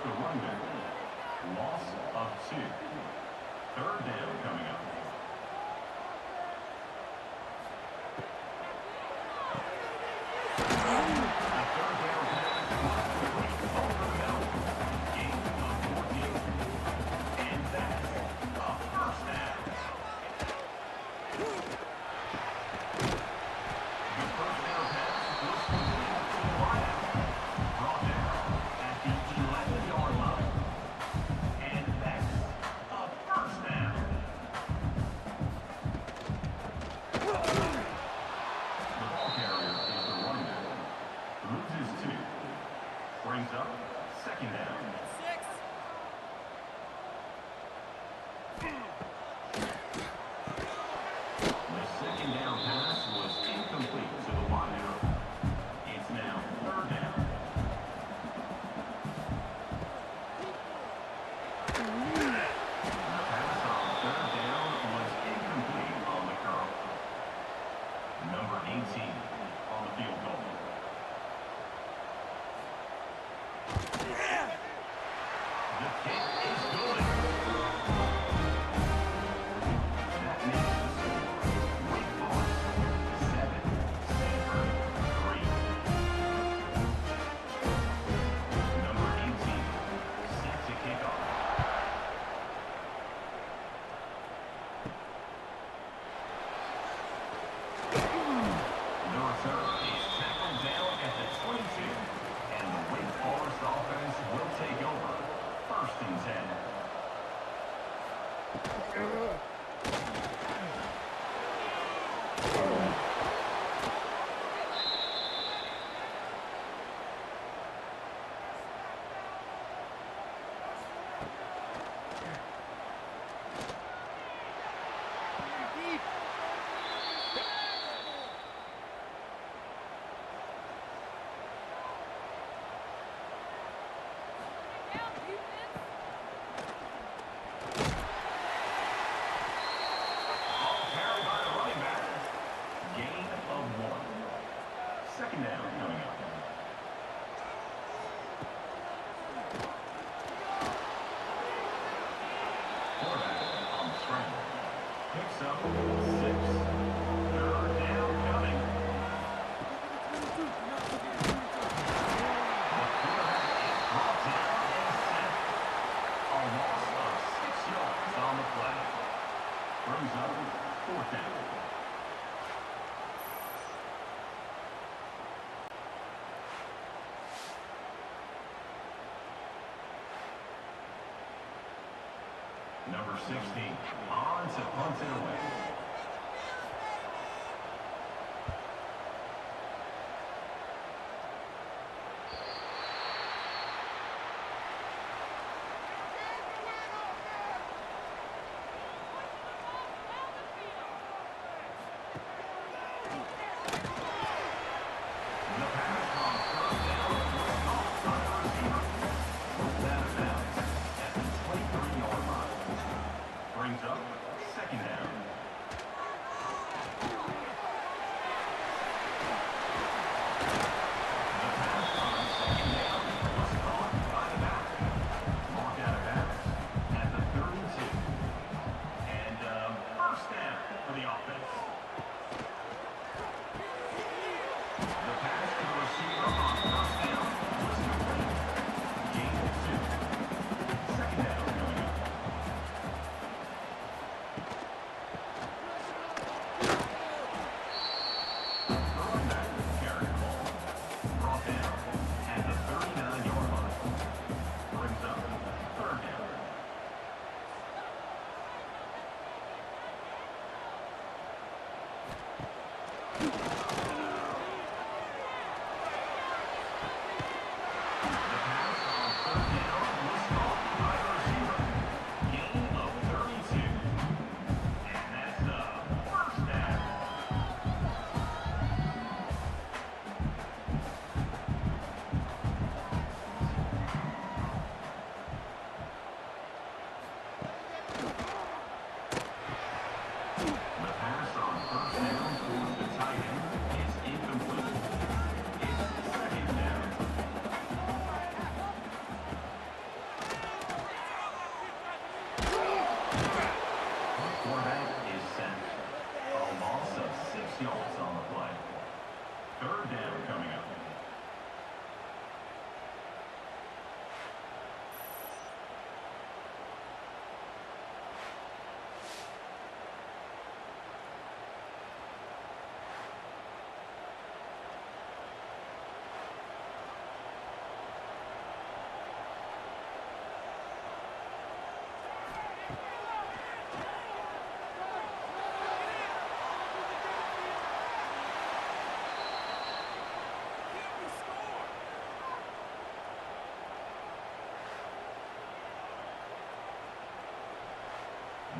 the running back. Loss of 2. Third down coming up. Brings up second down. 6. The second down pass was incomplete to the wide. It's now third down. The pass on third down was incomplete on the curl. Number 18 on the field goal. The kick is good. That makes the score. Wake Forest 7, Stanford 3. Number 18 set to kick off. The return is tackled down at the 22, and the Wake Forest offense will take over. First and 10. Second down coming up. Quarterback on the scramble. Picks up 6. Third down coming. The quarterback is brought down and set. A loss of 6 yards on the play. Brings up fourth down. Number 16 on to punt it away. The pass on first down was off by the receiver. Pulled out of bounds at the 23-yard line. Brings up second down.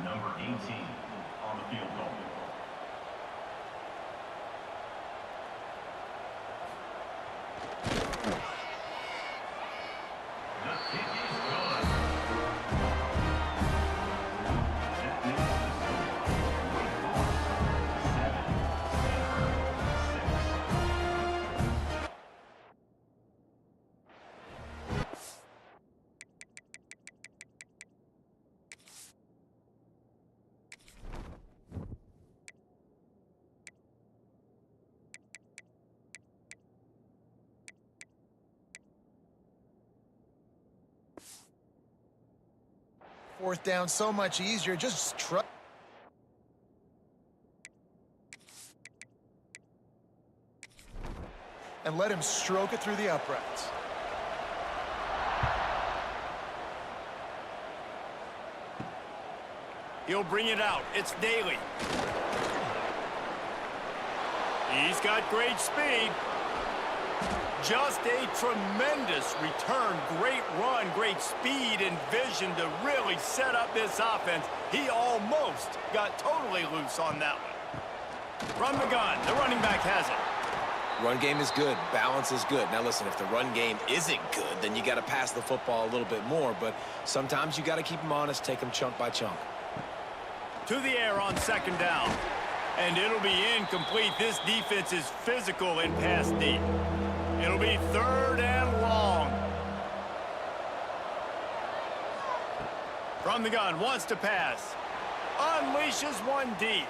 Number 18 on the field goal. The kick is good. That makes the score. Wake Forest 7-6. Fourth down so much easier. Just try. And let him stroke it through the uprights. He'll bring it out. It's Daly. He's got great speed. Just a tremendous return. Great run, great speed and vision to really set up this offense. He almost got totally loose on that one. From the gun, the running back has it. Run game is good. Balance is good. Now, listen, if the run game isn't good, then you got to pass the football a little bit more. But sometimes you got to keep them honest, take them chunk by chunk. To the air on second down. And it'll be incomplete. This defense is physical in pass deep. It'll be third and long. From the gun, wants to pass. Unleashes one deep.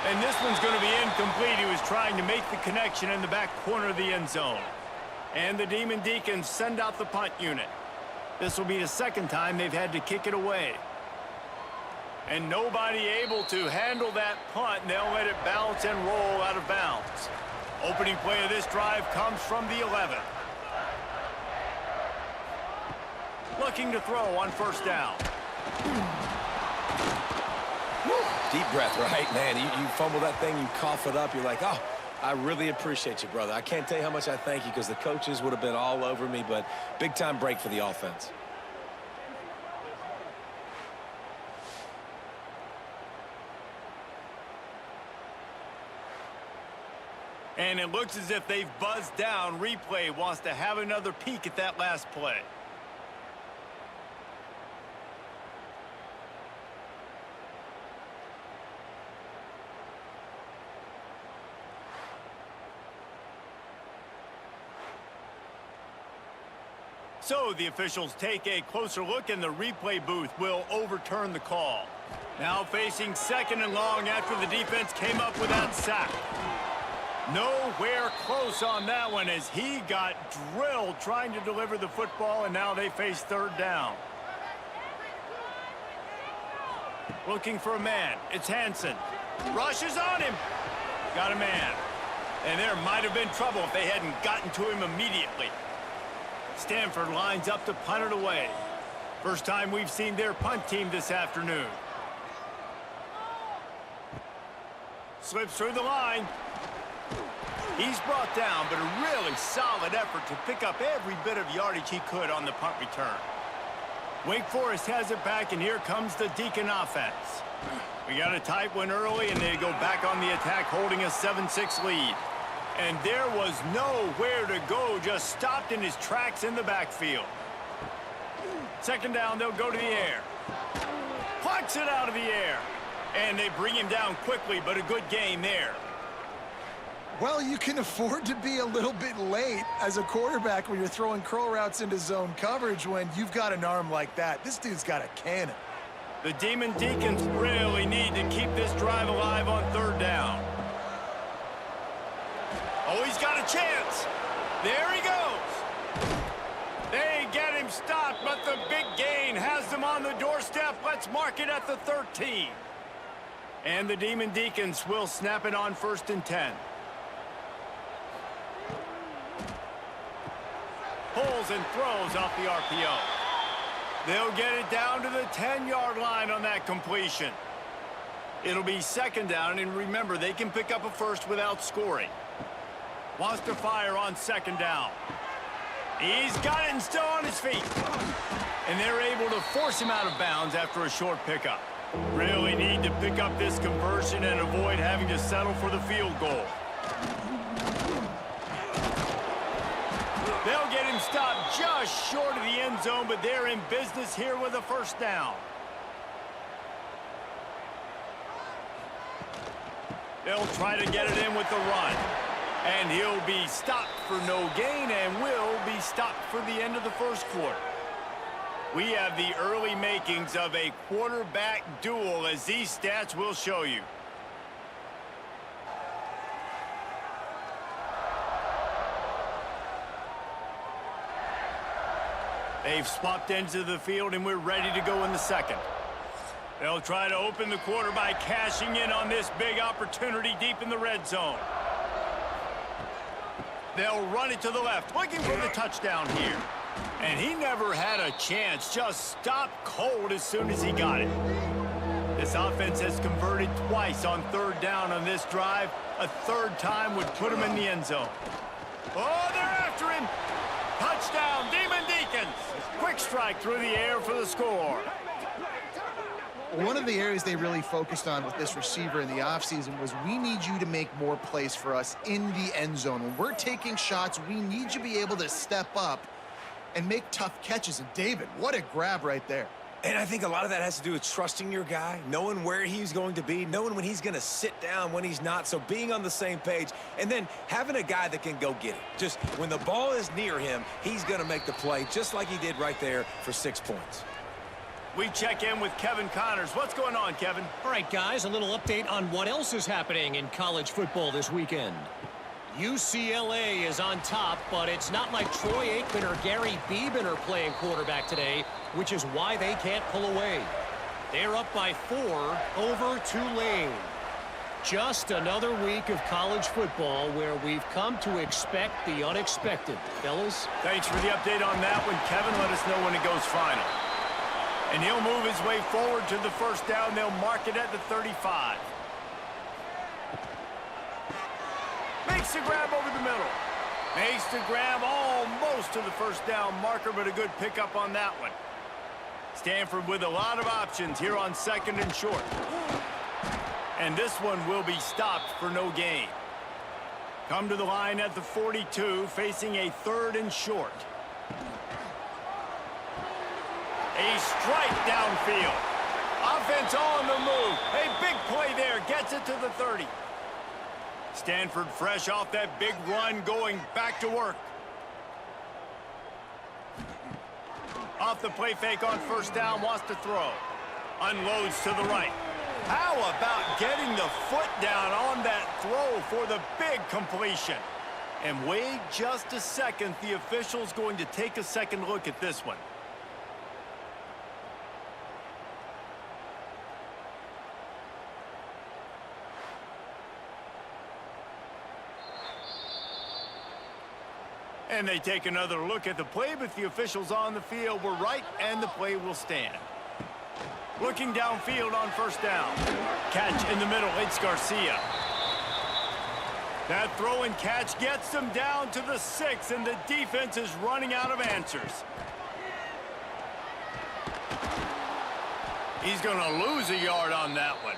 And this one's going to be incomplete. He was trying to make the connection in the back corner of the end zone. And the Deacons send out the punt unit. This will be the second time they've had to kick it away. And nobody able to handle that punt, and they'll let it bounce and roll out of bounds. Opening play of this drive comes from the 11. Looking to throw on first down. Deep breath, right, man? You fumble that thing, you cough it up, you're like, oh, I really appreciate you, brother. I can't tell you how much I thank you because the coaches would have been all over me, but big-time break for the offense. And it looks as if they've buzzed down. Replay wants to have another peek at that last play. So the officials take a closer look, and the replay booth will overturn the call. Now facing second and long after the defense came up with that sack. Nowhere close on that one as he got drilled trying to deliver the football, and now they face third down. Looking for a man. It's Hansen. Rushes on him. Got a man. And there might have been trouble if they hadn't gotten to him immediately. Stanford lines up to punt it away. First time we've seen their punt team this afternoon. Slips through the line. He's brought down, but a really solid effort to pick up every bit of yardage he could on the punt return. Wake Forest has it back, and here comes the Deacon offense. We got a tight one early, and they go back on the attack, holding a 7-6 lead. And there was nowhere to go, just stopped in his tracks in the backfield. Second down, they'll go to the air. Plucks it out of the air. And they bring him down quickly, but a good game there. Well, you can afford to be a little bit late as a quarterback when you're throwing curl routes into zone coverage when you've got an arm like that. This dude's got a cannon. The Deacons really need to keep this drive alive on third down. Oh, he's got a chance. There he goes. They get him stopped, but the big gain has them on the doorstep. Let's mark it at the 13. And the Deacons will snap it on 1st and 10. Pulls and throws off the RPO. They'll get it down to the 10-yard line on that completion. It'll be second down, and remember, they can pick up a first without scoring. Wants to fire on second down. He's got it and still on his feet. And they're able to force him out of bounds after a short pickup. Really need to pick up this conversion and avoid having to settle for the field goal. They'll get him stopped just short of the end zone, but they're in business here with a first down. They'll try to get it in with the run. And he'll be stopped for no gain and will be stopped for the end of the first quarter. We have the early makings of a quarterback duel, as these stats will show you. They've swapped ends of the field, and we're ready to go in the second. They'll try to open the quarter by cashing in on this big opportunity deep in the red zone. They'll run it to the left, looking for the touchdown here. And he never had a chance, just stopped cold as soon as he got it. This offense has converted twice on third down on this drive. A third time would put him in the end zone. Oh, they're after him. Touchdown, Deacons. Quick strike through the air for the score. One of the areas they really focused on with this receiver in the offseason was, we need you to make more plays for us in the end zone. When we're taking shots, we need you to be able to step up and make tough catches. And David, what a grab right there. And I think a lot of that has to do with trusting your guy, knowing where he's going to be, knowing when he's going to sit down, when he's not. So being on the same page, and then having a guy that can go get it. Just when the ball is near him, he's going to make the play, just like he did right there for 6 points. We check in with Kevin Connors. What's going on, Kevin? All right, guys, a little update on what else is happening in college football this weekend. UCLA is on top, but it's not like Troy Aikman or Gary Beeman are playing quarterback today, which is why they can't pull away. They're up by 4 over Tulane. Just another week of college football where we've come to expect the unexpected. Fellas? Thanks for the update on that one, Kevin. Let us know when it goes final. And he'll move his way forward to the first down. They'll mark it at the 35. Makes the grab over the middle. Makes the grab almost to the first down marker, but a good pickup on that one. Stanford with a lot of options here on second and short. And this one will be stopped for no gain. Come to the line at the 42, facing a third and short. A strike downfield. Offense on the move. A big play there. Gets it to the 30. Stanford fresh off that big run, going back to work. Off the play fake on first down, wants to throw. Unloads to the right. How about getting the foot down on that throw for the big completion? And wait just a second. The official's going to take a second look at this one. And they take another look at the play, but the officials on the field were right, and the play will stand. Looking downfield on first down. Catch in the middle, it's Garcia. That throw and catch gets them down to the 6, and the defense is running out of answers. He's going to lose a yard on that one.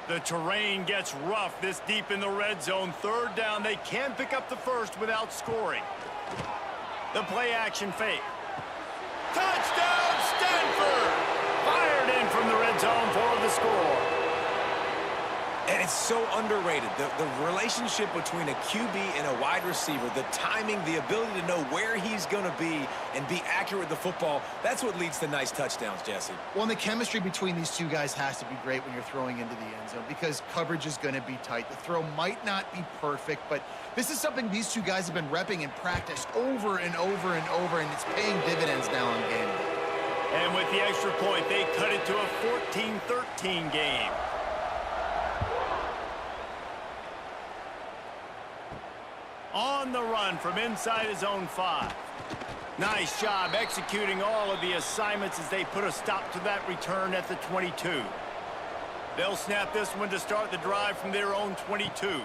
The terrain gets rough this deep in the red zone. Third down, they can pick up the first without scoring. The play action fake. Touchdown, Stanford! Fired in from the red zone for the score. And it's so underrated. The relationship between a QB and a wide receiver, the timing, the ability to know where he's going to be and be accurate with the football, that's what leads to nice touchdowns, Jesse. Well, and the chemistry between these two guys has to be great when you're throwing into the end zone, because coverage is going to be tight. The throw might not be perfect, but this is something these two guys have been repping in practice over and over and over, and it's paying dividends now on game day. And with the extra point, they cut it to a 14-13 game. On the run from inside his own 5. Nice job executing all of the assignments as they put a stop to that return at the 22. They'll snap this one to start the drive from their own 22.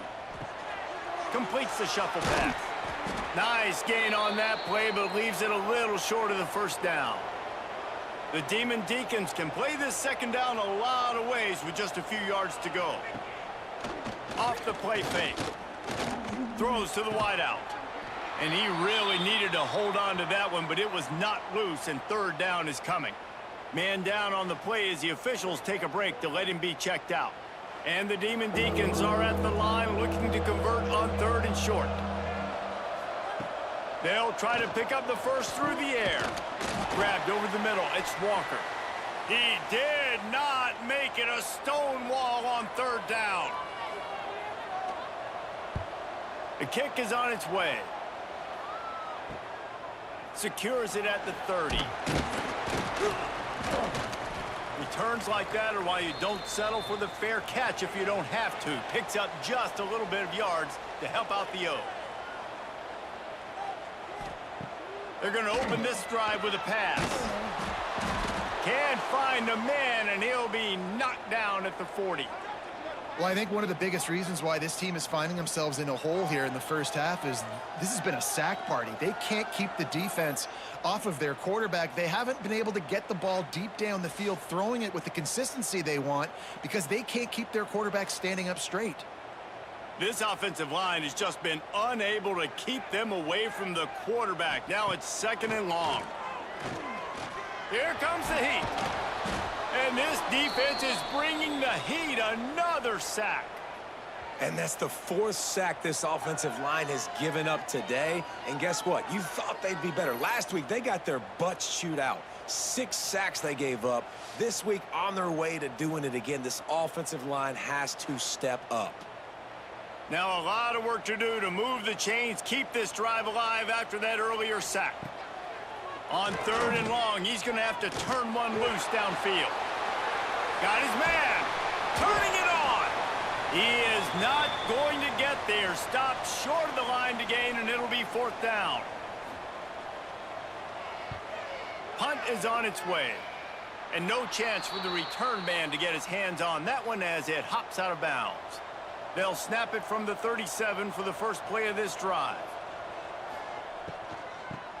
Completes the shuffle pass. Nice gain on that play, but leaves it a little short of the first down. The Demon Deacons can play this second down a lot of ways with just a few yards to go. Off the play fake. Throws to the wideout. And he really needed to hold on to that one, but it was not loose, and third down is coming. Man down on the play as the officials take a break to let him be checked out. And the Demon Deacons are at the line looking to convert on 3rd and short. They'll try to pick up the first through the air. Grabbed over the middle. It's Walker. He did not make it a stone wall on 3rd down. The kick is on its way. Secures it at the 30. Returns like that are why you don't settle for the fair catch if you don't have to. Picks up just a little bit of yards to help out the O. They're going to open this drive with a pass. Can't find a man, and he'll be knocked down at the 40. Well, I think one of the biggest reasons why this team is finding themselves in a hole here in the first half is this has been a sack party. They can't keep the defense off of their quarterback. They haven't been able to get the ball deep down the field, throwing it with the consistency they want because they can't keep their quarterback standing up straight. This offensive line has just been unable to keep them away from the quarterback. Now it's 2nd and long. Here comes the heat. And this defense is bringing the heat. Another sack. And that's the 4th sack this offensive line has given up today. And guess what? You thought they'd be better. Last week, they got their butts chewed out. 6 sacks they gave up. This week, on their way to doing it again, this offensive line has to step up. Now a lot of work to do to move the chains, keep this drive alive after that earlier sack. On 3rd and long, he's going to have to turn one loose downfield. Got his man. Turning it on. He is not going to get there. Stopped short of the line to gain, and it'll be 4th down. Punt is on its way. And no chance for the return man to get his hands on that one as it hops out of bounds. They'll snap it from the 37 for the first play of this drive.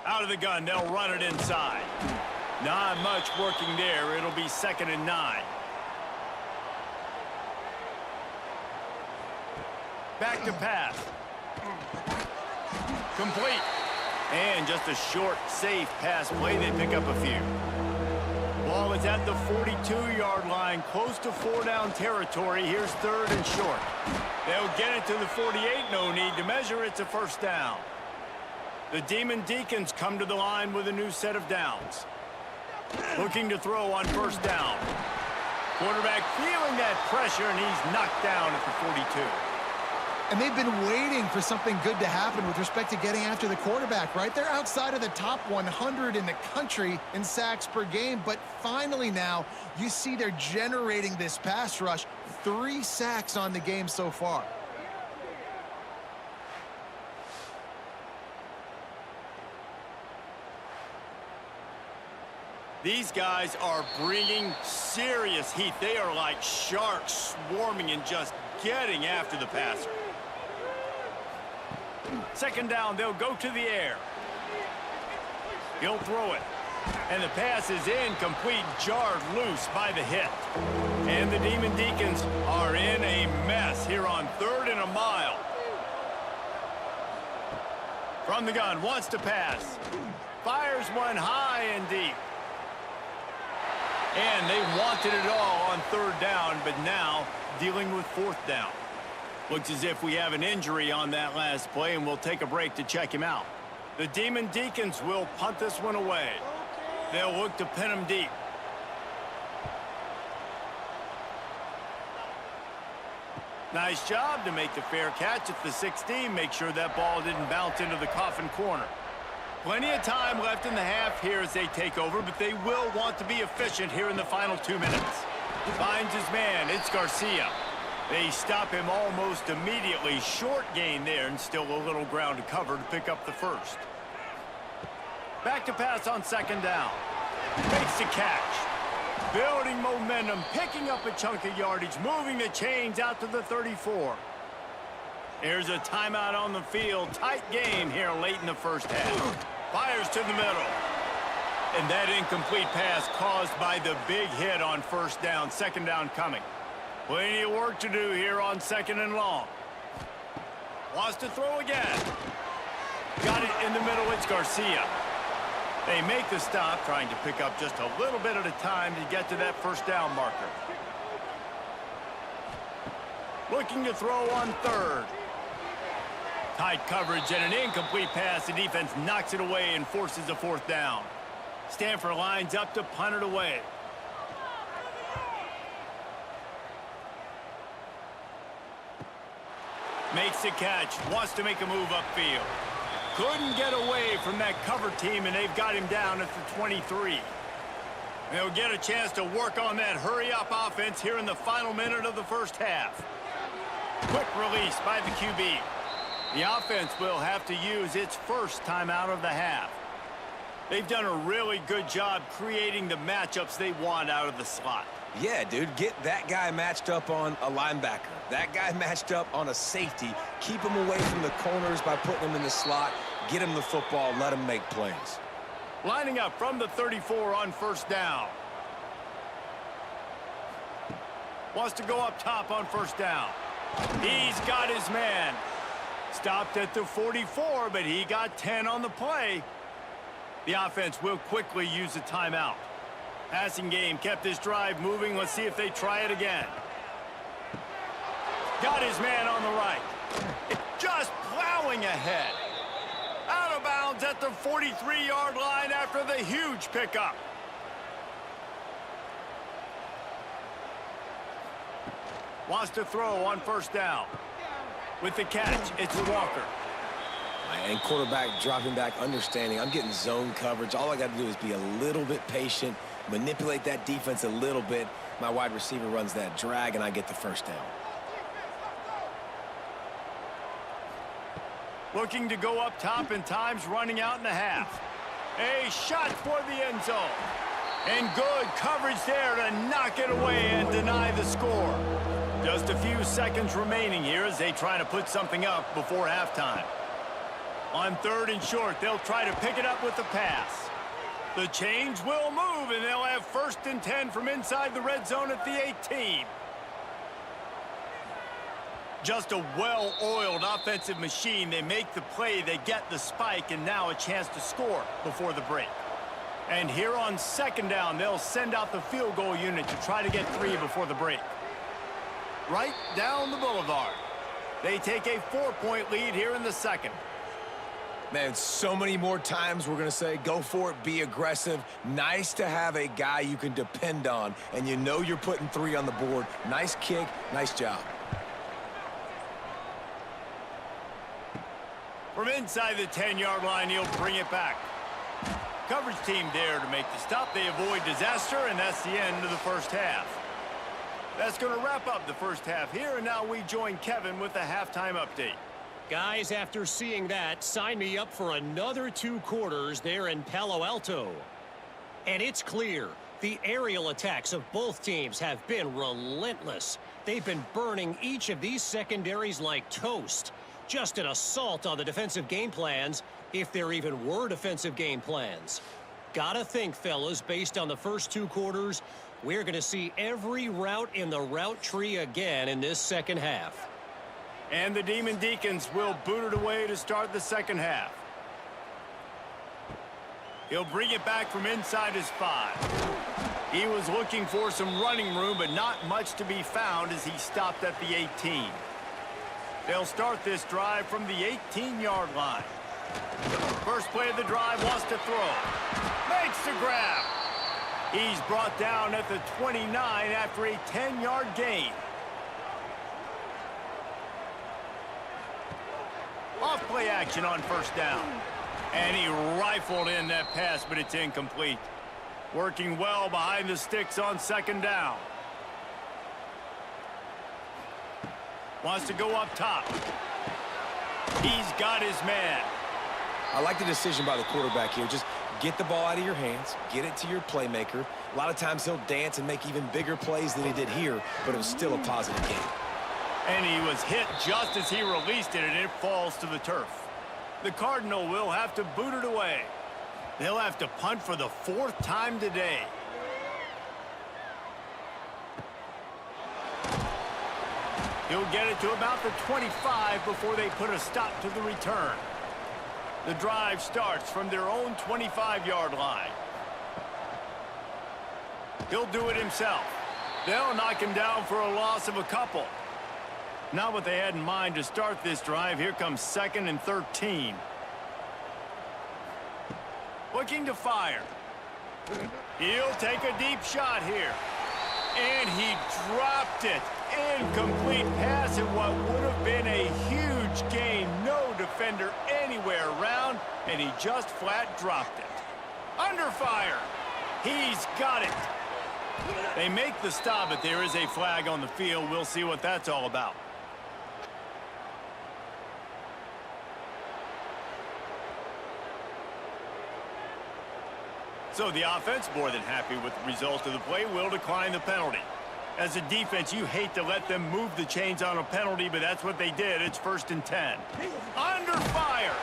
Out of the gun, they'll run it inside. Not much working there. It'll be 2nd and 9. Back to pass. Complete. And just a short, safe pass play. They pick up a few. Ball is at the 42-yard line, close to 4-down territory. Here's 3rd and short. They'll get it to the 48. No need to measure. It's a 1st down. The Demon Deacons come to the line with a new set of downs. Looking to throw on 1st down. Quarterback feeling that pressure, and he's knocked down at the 42. And they've been waiting for something good to happen with respect to getting after the quarterback, right? They're outside of the top 100 in the country in sacks per game, but finally now you see they're generating this pass rush. 3 sacks on the game so far. These guys are bringing serious heat. They are like sharks swarming and just getting after the passer. 2nd down, they'll go to the air. He'll throw it. And the pass is incomplete, jarred loose by the hit. And the Demon Deacons are in a mess here on 3rd and a mile. From the gun, wants to pass. Fires one high and deep. And they wanted it all on 3rd down, but now dealing with 4th down. Looks as if we have an injury on that last play, and we'll take a break to check him out. The Demon Deacons will punt this one away. They'll look to pin him deep. Nice job to make the fair catch at the 16. Make sure that ball didn't bounce into the coffin corner. Plenty of time left in the half here as they take over, but they will want to be efficient here in the final 2 minutes. Finds his man. It's Garcia. They stop him almost immediately. Short gain there, and still a little ground to cover to pick up the 1st. Back to pass on 2nd down. Makes the catch. Building momentum, picking up a chunk of yardage, moving the chains out to the 34. Here's a timeout on the field. Tight game here late in the first half. Fires to the middle. And that incomplete pass caused by the big hit on first down. Second down coming. Plenty of work to do here on second and long. Wants to throw again. Got it in the middle. It's Garcia. They make the stop, trying to pick up just a little bit at a time to get to that first down marker. Looking to throw on third. Tight coverage and an incomplete pass. The defense knocks it away and forces a fourth down. Stanford lines up to punt it away. Makes the catch. Wants to make a move upfield. Couldn't get away from that cover team, and they've got him down at the 23. They'll get a chance to work on that hurry-up offense here in the final minute of the first half. Quick release by the QB. The offense will have to use its first timeout of the half. They've done a really good job creating the matchups they want out of the slot. Yeah, dude, get that guy matched up on a linebacker. That guy matched up on a safety. Keep him away from the corners by putting him in the slot. Get him the football. Let him make plays. Lining up from the 34 on first down. Wants to go up top on first down. He's got his man. Stopped at the 44, but he got 10 on the play. The offense will quickly use a timeout. Passing game kept this drive moving. Let's see if they try it again. Got his man on the right. Just plowing ahead. Out of bounds at the 43-yard line after the huge pickup. Wants to throw on first down. With the catch, it's Walker. And quarterback dropping back, understanding I'm getting zone coverage. All I got to do is be a little bit patient, manipulate that defense a little bit. My wide receiver runs that drag, and I get the first down. Looking to go up top, and time's running out in the half. A shot for the end zone. And good coverage there to knock it away and deny the score. Just a few seconds remaining here as they try to put something up before halftime. On third and short, they'll try to pick it up with the pass. The change will move, and they'll have first and 10 from inside the red zone at the 18. Just a well-oiled offensive machine. They make the play, they get the spike, and now a chance to score before the break. And here on second down, they'll send out the field goal unit to try to get 3 before the break. Right down the boulevard. They take a 4-point lead here in the second. Man, so many more times we're going to say, go for it, be aggressive. Nice to have a guy you can depend on, and you know you're putting 3 on the board. Nice kick, nice job. From inside the 10-yard line, he'll bring it back. Coverage team there to make the stop. They avoid disaster, and that's the end of the first half. That's going to wrap up the first half here, and now we join Kevin with the halftime update. Guys, after seeing that, sign me up for another 2 quarters there in Palo Alto. And it's clear, the aerial attacks of both teams have been relentless. They've been burning each of these secondaries like toast. Just an assault on the defensive game plans, if there even were defensive game plans. Gotta think, fellas, based on the first 2 quarters, we're going to see every route in the route tree again in this second half. And the Demon Deacons will boot it away to start the second half. He'll bring it back from inside his 5. He was looking for some running room, but not much to be found as he stopped at the 18. They'll start this drive from the 18-yard line. First play of the drive, wants to throw. Makes the grab. He's brought down at the 29 after a 10-yard gain. Off play action on first down. And he rifled in that pass, but it's incomplete. Working well behind the sticks on second down. Wants to go up top. He's got his man. I like the decision by the quarterback here. Just get the ball out of your hands, get it to your playmaker. A lot of times he'll dance and make even bigger plays than he did here, but it was still a positive game. And he was hit just as he released it, and it falls to the turf. The Cardinal will have to boot it away. They'll have to punt for the 4th time today. He'll get it to about the 25 before they put a stop to the return. The drive starts from their own 25-yard line. He'll do it himself. They'll knock him down for a loss of a couple. Not what they had in mind to start this drive. Here comes 2nd and 13. Looking to fire. He'll take a deep shot here. And he dropped it. Incomplete pass in what would have been a huge gain. No defender anywhere around, and he just flat dropped it. Under fire. He's got it. They make the stop, but there is a flag on the field. We'll see what that's all about. So the offense, more than happy with the result of the play, will decline the penalty. As a defense, you hate to let them move the chains on a penalty, but that's what they did. It's 1st and 10. Under fire.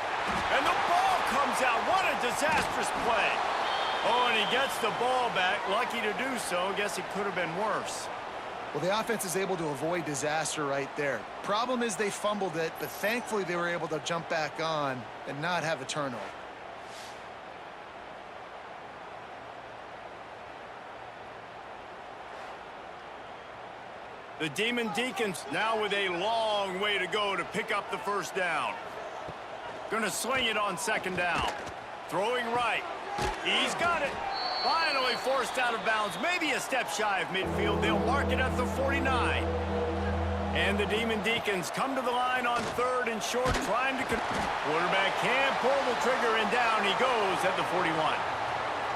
And the ball comes out. What a disastrous play. Oh, and he gets the ball back. Lucky to do so. Guess it could have been worse. Well, the offense is able to avoid disaster right there. Problem is they fumbled it, but thankfully they were able to jump back on and not have a turnover. The Deacons now with a long way to go to pick up the 1st down. Gonna sling it on 2nd down. Throwing right. He's got it. Finally forced out of bounds. Maybe a step shy of midfield. They'll mark it at the 49. And the Deacons come to the line on 3rd and short, trying to... Quarterback can't pull the trigger, and down he goes at the 41. All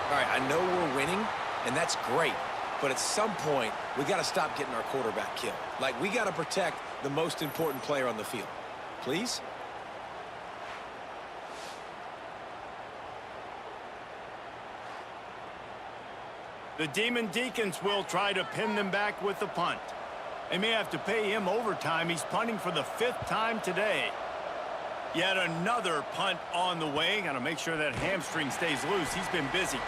right, I know we're winning, and that's great. But at some point, we got to stop getting our quarterback killed. Like, we got to protect the most important player on the field. Please? The Deacons will try to pin them back with the punt. They may have to pay him overtime. He's punting for the 5th time today. Yet another punt on the way. Got to make sure that hamstring stays loose. He's been busy.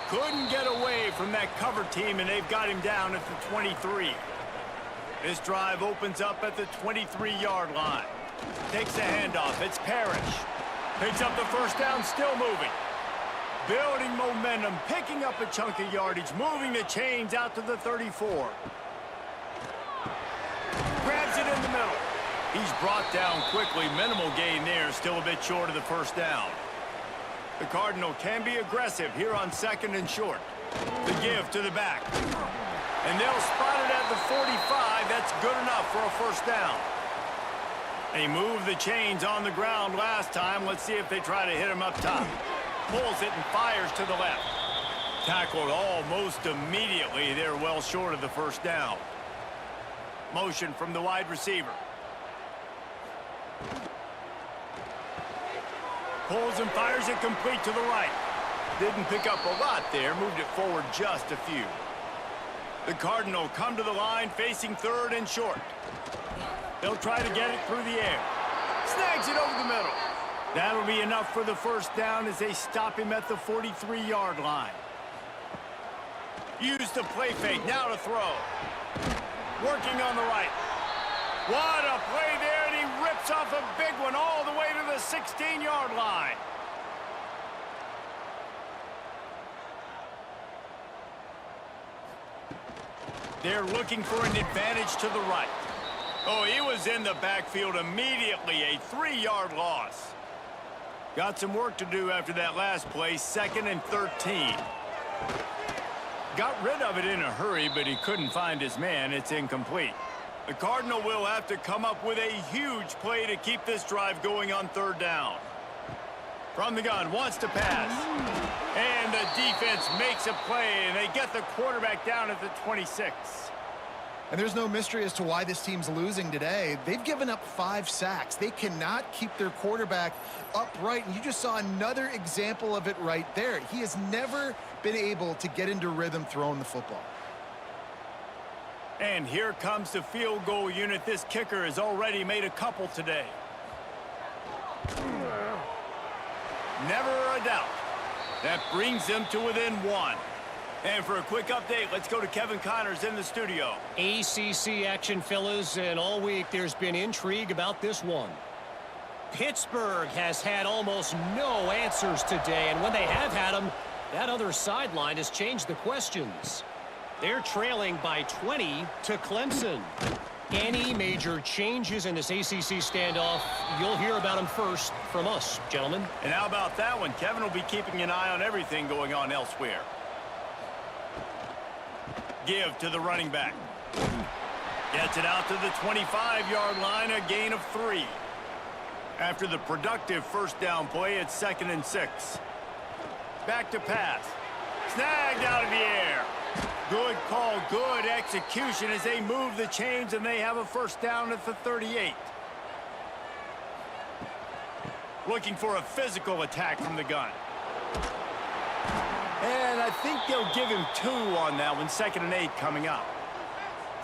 Couldn't get away from that cover team, and they've got him down at the 23. This drive opens up at the 23-yard line. Takes a handoff. It's Parrish. Picks up the 1st down, still moving. Building momentum, picking up a chunk of yardage, moving the chains out to the 34. Grabs it in the middle. He's brought down quickly. Minimal gain there, still a bit short of the 1st down. The Cardinal can be aggressive here on 2nd and short. The give to the back. And they'll spot it at the 45. That's good enough for a 1st down. They moved the chains on the ground last time. Let's see if they try to hit him up top. Pulls it and fires to the left. Tackled almost immediately. They're well short of the 1st down. Motion from the wide receiver. Pulls and fires it complete to the right. Didn't pick up a lot there. Moved it forward just a few. The Cardinal come to the line facing 3rd and short. They'll try to get it through the air. Snags it over the middle. That'll be enough for the 1st down as they stop him at the 43-yard line. Use the play fake. Now to throw. Working on the right. What a play there, and he rips off a big one all the way to the 16-yard line. They're looking for an advantage to the right. Oh, he was in the backfield immediately, a 3-yard loss. Got some work to do after that last play, 2nd and 13. Got rid of it in a hurry, but he couldn't find his man. It's incomplete. The Cardinal will have to come up with a huge play to keep this drive going on 3rd down. From the gun, wants to pass. And the defense makes a play, and they get the quarterback down at the 26. And there's no mystery as to why this team's losing today. They've given up 5 sacks. They cannot keep their quarterback upright, and you just saw another example of it right there. He has never been able to get into rhythm throwing the football. And here comes the field goal unit. This kicker has already made a couple today. Never a doubt. That brings them to within 1. And for a quick update, let's go to Kevin Connors in the studio. ACC action, fellas, and all week there's been intrigue about this one. Pittsburgh has had almost no answers today, and when they have had them, that other sideline has changed the questions. They're trailing by 20 to Clemson. Any major changes in this ACC standoff, you'll hear about them first from us, gentlemen. And how about that one? Kevin will be keeping an eye on everything going on elsewhere. Give to the running back. Gets it out to the 25-yard line, a gain of 3. After the productive first down play, it's 2nd and 6. Back to pass. Snagged out of the air. Good call, good execution as they move the chains, and they have a first down at the 38. Looking for a physical attack from the gun. And I think they'll give him 2 on that one. 2nd and 8 coming up.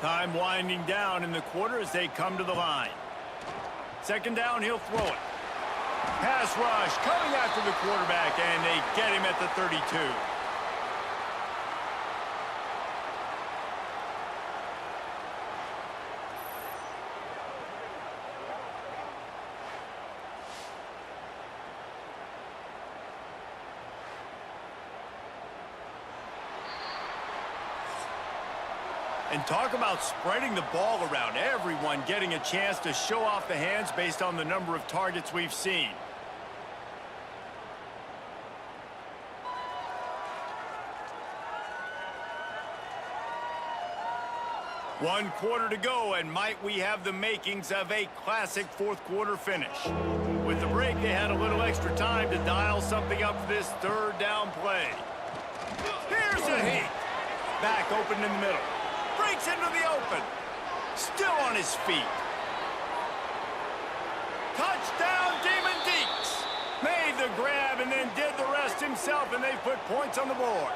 Time winding down in the quarter as they come to the line. 2nd down, he'll throw it. Pass rush coming after the quarterback, and they get him at the 32. And talk about spreading the ball around. Everyone getting a chance to show off the hands based on the number of targets we've seen. One quarter to go, and might we have the makings of a classic fourth quarter finish. With the break, they had a little extra time to dial something up for this 3rd down play. Here's a hit. Back open in the middle. Breaks into the open. Still on his feet. Touchdown, Demon Deacons. Made the grab and then did the rest himself, and they put points on the board.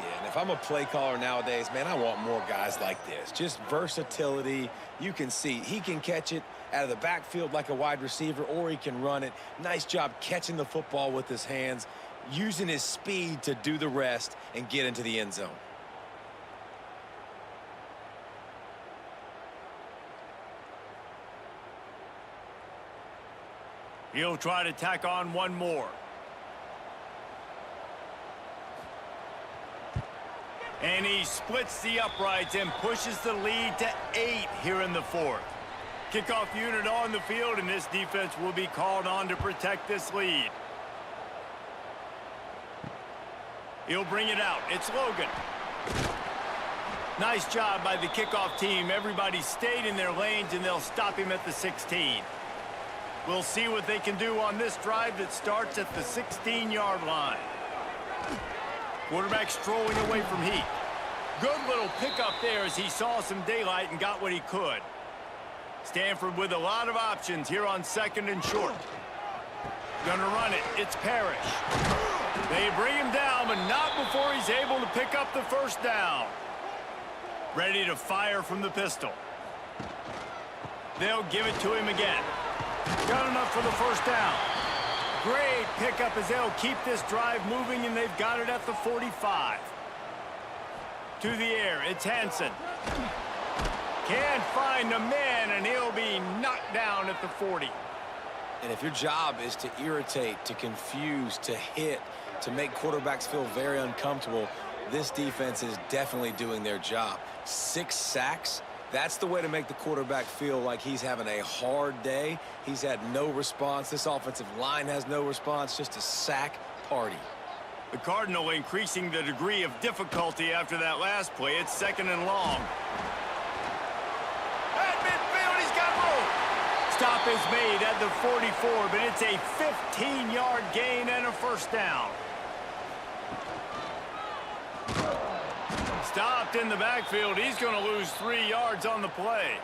Yeah, and if I'm a play caller nowadays, man, I want more guys like this. Just versatility. You can see he can catch it out of the backfield like a wide receiver, or he can run it. Nice job catching the football with his hands, using his speed to do the rest and get into the end zone. He'll try to tack on one more. And he splits the uprights and pushes the lead to 8 here in the 4th. Kickoff unit on the field, and this defense will be called on to protect this lead. He'll bring it out. It's Logan. Nice job by the kickoff team. Everybody stayed in their lanes, and they'll stop him at the 16. We'll see what they can do on this drive that starts at the 16-yard line. Quarterback strolling away from Heat. Good little pickup there as he saw some daylight and got what he could. Stanford with a lot of options here on 2nd and short. Gonna run it. It's Parrish. They bring him down, but not before he's able to pick up the first down. Ready to fire from the pistol. They'll give it to him again. Got enough for the first down. Great pickup as they'll keep this drive moving, and they've got it at the 45. To the air, it's Hansen. Can't find a man, and he'll be knocked down at the 40. And if your job is to irritate, to confuse, to hit, to make quarterbacks feel very uncomfortable, this defense is definitely doing their job. 6 sacks. That's the way to make the quarterback feel like he's having a hard day. He's had no response. This offensive line has no response. Just a sack party. The Cardinal increasing the degree of difficulty after that last play. It's 2nd and long. At midfield, he's got room. Stop is made at the 44, but it's a 15-yard gain and a first down. Stopped in the backfield. He's going to lose 3 yards on the play.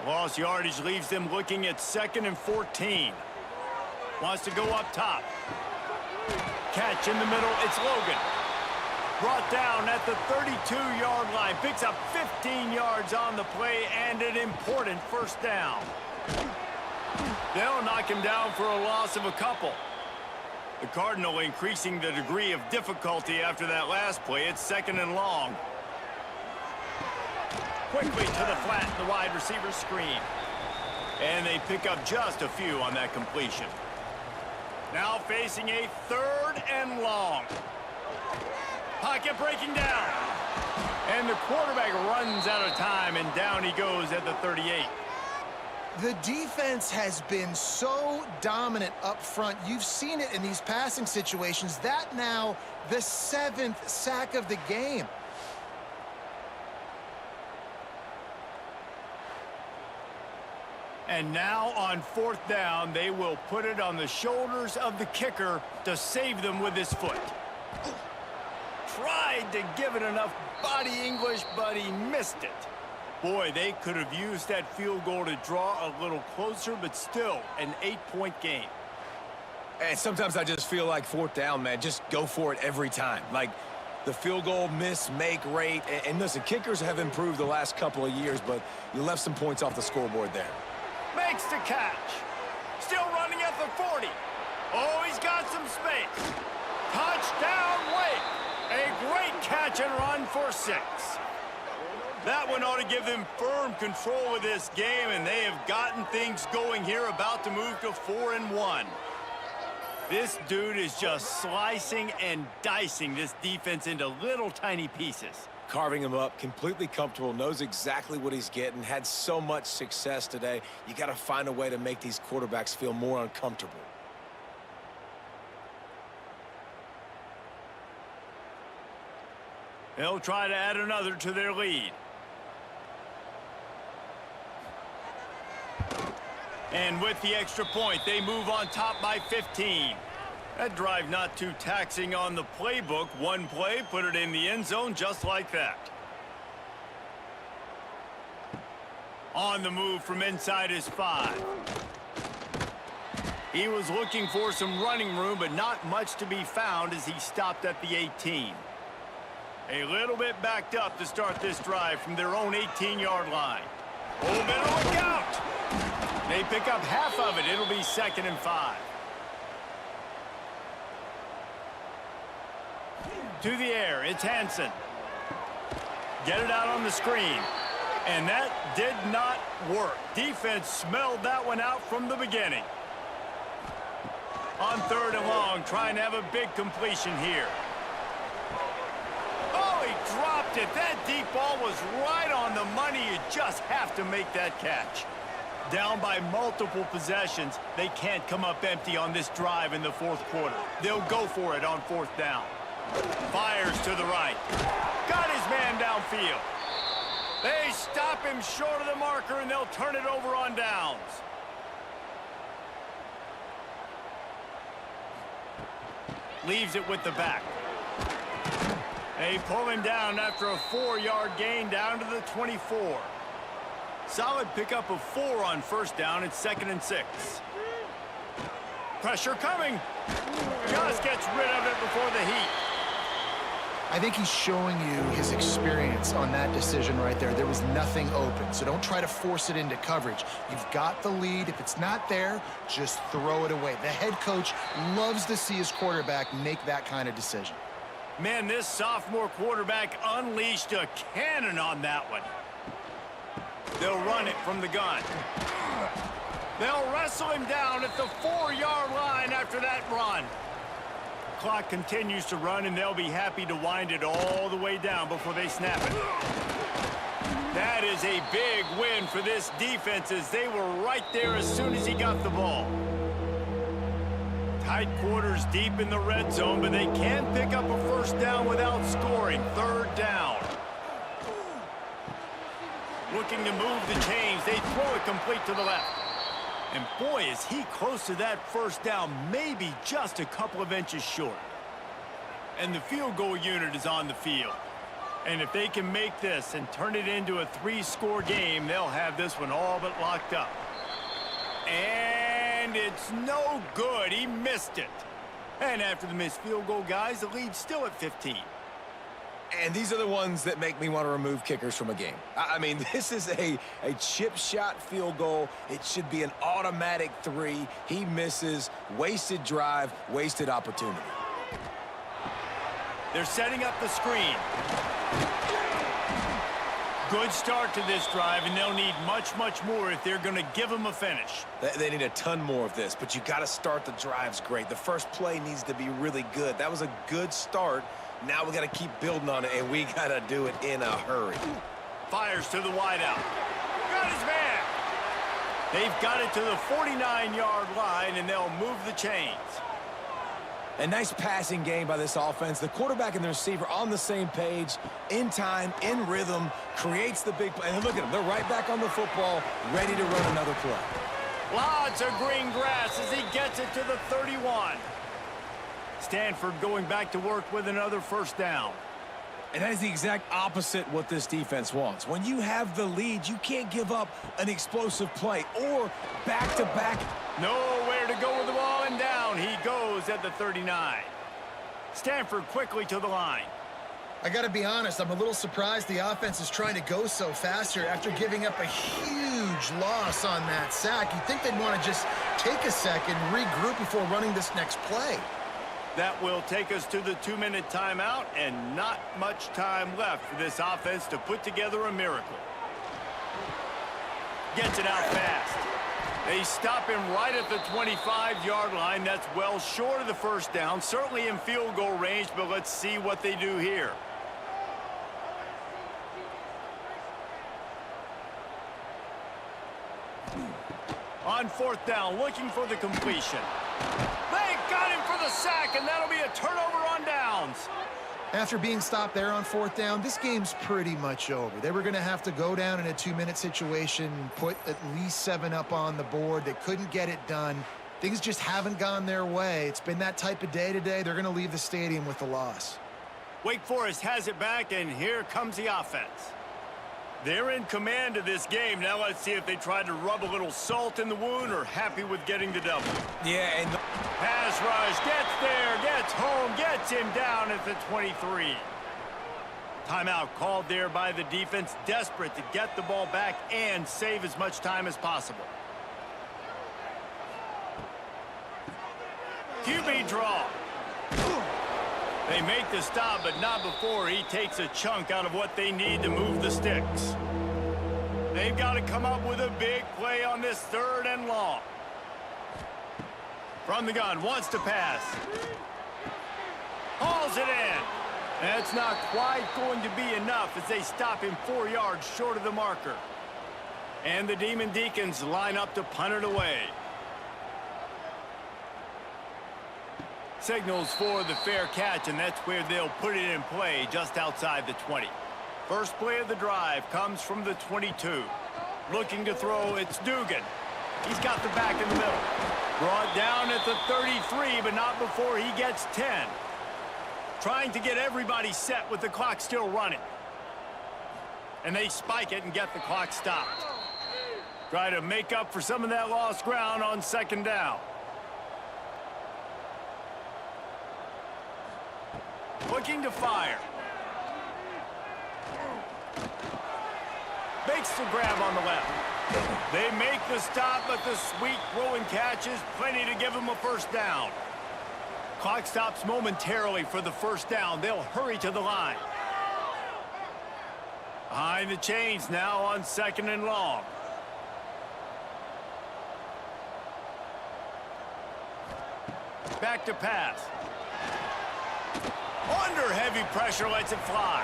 Lost yardage leaves them looking at 2nd and 14. Wants to go up top. Catch in the middle. It's Logan. Brought down at the 32-yard line. Picks up 15 yards on the play and an important first down. They'll knock him down for a loss of a couple. The Cardinal increasing the degree of difficulty after that last play. It's 2nd and long. Quickly to the flat, the wide receiver screen. And they pick up just a few on that completion. Now facing a 3rd and long. Pocket breaking down. And the quarterback runs out of time, and down he goes at the 38. The defense has been so dominant up front. You've seen it in these passing situations. That now the 7th sack of the game. And now on 4th down, they will put it on the shoulders of the kicker to save them with his foot. Tried to give it enough body English, but he missed it. Boy, they could have used that field goal to draw a little closer, but still an 8-point game. And sometimes I just feel like 4th down, man, just go for it every time. Like the field goal miss, make rate. And listen, kickers have improved the last couple of years, but you left some points off the scoreboard there. Makes the catch. Still running at the 40. Oh, he's got some space. Touchdown, Wake. A great catch and run for 6. That one ought to give them firm control of this game, and they have gotten things going here, about to move to 4-1. This dude is just slicing and dicing this defense into little tiny pieces. Carving him up, completely comfortable, knows exactly what he's getting, had so much success today. You got to find a way to make these quarterbacks feel more uncomfortable. They'll try to add another to their lead. And with the extra point, they move on top by 15. That drive not too taxing on the playbook. One play, put it in the end zone just like that. On the move from inside his 5. He was looking for some running room, but not much to be found as he stopped at the 18. A little bit backed up to start this drive from their own 18-yard line. Oh, better look out! They pick up half of it. It'll be 2nd and 5. To the air, it's Hansen. Get it out on the screen. And that did not work. Defense smelled that one out from the beginning. On 3rd and long, trying to have a big completion here. Oh, he dropped it. That deep ball was right on the money. You just have to make that catch. Down by multiple possessions, they can't come up empty on this drive in the 4th quarter. They'll go for it on 4th down. Fires to the right. Got his man downfield. They stop him short of the marker, and they'll turn it over on downs. Leaves it with the back. They pull him down after a 4-yard gain down to the 24. Solid pickup of 4 on 1st down. It's 2nd and 6. Pressure coming. Just gets rid of it before the heat. I think he's showing you his experience on that decision right there. There was nothing open, so don't try to force it into coverage. You've got the lead. If it's not there, just throw it away. The head coach loves to see his quarterback make that kind of decision. Man, this sophomore quarterback unleashed a cannon on that one. They'll run it from the gun. They'll wrestle him down at the 4-yard line after that run. Clock continues to run, and they'll be happy to wind it all the way down before they snap it. That is a big win for this defense, as they were right there as soon as he got the ball. Tight quarters deep in the red zone, but they can pick up a 1st down without scoring. 3rd down. Looking to move the chains. They throw it complete to the left. And boy, is he close to that 1st down, maybe just a couple of inches short. And the field goal unit is on the field. And if they can make this and turn it into a 3-score game, they'll have this one all but locked up. And it's no good. He missed it. And after the missed field goal, guys, the lead's still at 15. And these are the ones that make me want to remove kickers from a game. I mean, this is a chip shot field goal. It should be an automatic 3. He misses. Wasted drive, wasted opportunity. They're setting up the screen. Good start to this drive, and they'll need much, much more if they're going to give them a finish. They need a ton more of this, but you got to start the drives great. The first play needs to be really good. That was a good start. Now we got to keep building on it, and we got to do it in a hurry. Fires to the wideout. Got his man. They've got it to the 49-yard line, and they'll move the chains. A nice passing game by this offense. The quarterback and the receiver on the same page, in time, in rhythm, creates the big play. And look at them. They're right back on the football, ready to run another play. Lots of green grass as he gets it to the 31. Stanford going back to work with another first down. And that is the exact opposite what this defense wants. When you have the lead, you can't give up an explosive play or back-to-back. Nowhere to go with the ball, and down he goes at the 39. Stanford quickly to the line. I got to be honest, I'm a little surprised the offense is trying to go so fast here after giving up a huge loss on that sack. You'd think they'd want to just take a second, regroup before running this next play. That will take us to the 2-minute timeout, and not much time left for this offense to put together a miracle. Gets it out fast. They stop him right at the 25-yard line. That's well short of the first down, certainly in field goal range, but let's see what they do here. On fourth down, looking for the completion. They got him for the sack, and that'll be a turnover on downs. After being stopped there on fourth down, this game's pretty much over. They were going to have to go down in a 2-minute situation, put at least 7 up on the board. They couldn't get it done. Things just haven't gone their way. It's been that type of day today. They're going to leave the stadium with the loss. Wake Forest has it back, and here comes the offense. They're in command of this game. Now let's see if they try to rub a little salt in the wound or happy with getting the double. Yeah, and pass rush, gets there, gets home, gets him down at the 23. Timeout called there by the defense, desperate to get the ball back and save as much time as possible. QB draw. They make the stop, but not before he takes a chunk out of what they need to move the sticks. They've got to come up with a big play on this 3rd and long. From the gun, wants to pass. Hauls it in. That's not quite going to be enough as they stop him 4 yards short of the marker. And the Demon Deacons line up to punt it away. Signals for the fair catch, and that's where they'll put it in play just outside the 20. First play of the drive comes from the 22. Looking to throw, it's Dugan. He's got the back in the middle. Brought down at the 33, but not before he gets 10. Trying to get everybody set with the clock still running. And they spike it and get the clock stopped. Try to make up for some of that lost ground on 2nd down. Looking to fire. Makes the grab on the left. They make the stop, but the sweet throwing catch is plenty to give them a first down. Clock stops momentarily for the first down. They'll hurry to the line. Behind the chains now on 2nd and long. Back to pass. Under heavy pressure, lets it fly.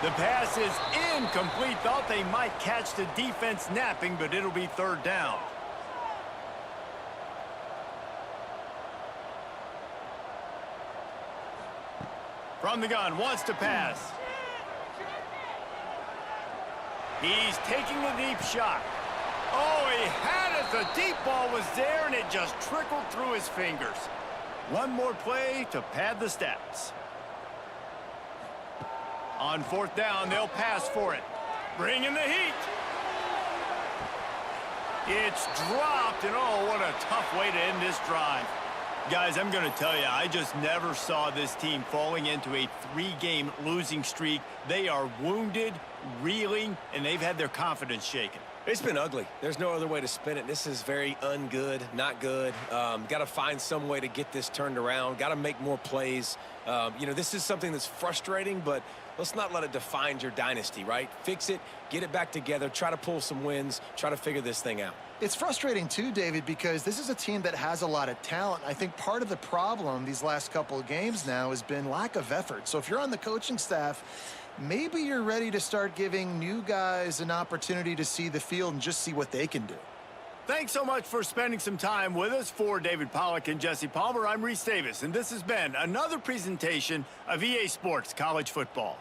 The pass is incomplete. Thought they might catch the defense napping, but it'll be 3rd down. From the gun, wants to pass. He's taking the deep shot. Oh, he had it. The deep ball was there, and it just trickled through his fingers. One more play to pad the stats. On 4th down, they'll pass for it. Bring in the heat. It's dropped, and oh, what a tough way to end this drive. Guys, I'm going to tell you, I just never saw this team falling into a 3-game losing streak. They are wounded, reeling, and they've had their confidence shaken. It's been ugly. There's no other way to spin it. This is very ungood, not good. Got to find some way to get this turned around. Got to make more plays. You know, this is something that's frustrating, but let's not let it define your dynasty, right? Fix it, get it back together, try to pull some wins, try to figure this thing out. It's frustrating too, David, because this is a team that has a lot of talent. I think part of the problem these last couple of games now has been lack of effort. So if you're on the coaching staff, maybe you're ready to start giving new guys an opportunity to see the field and just see what they can do. Thanks so much for spending some time with us. For David Pollack and Jesse Palmer, I'm Reese Davis, and this has been another presentation of EA Sports College Football.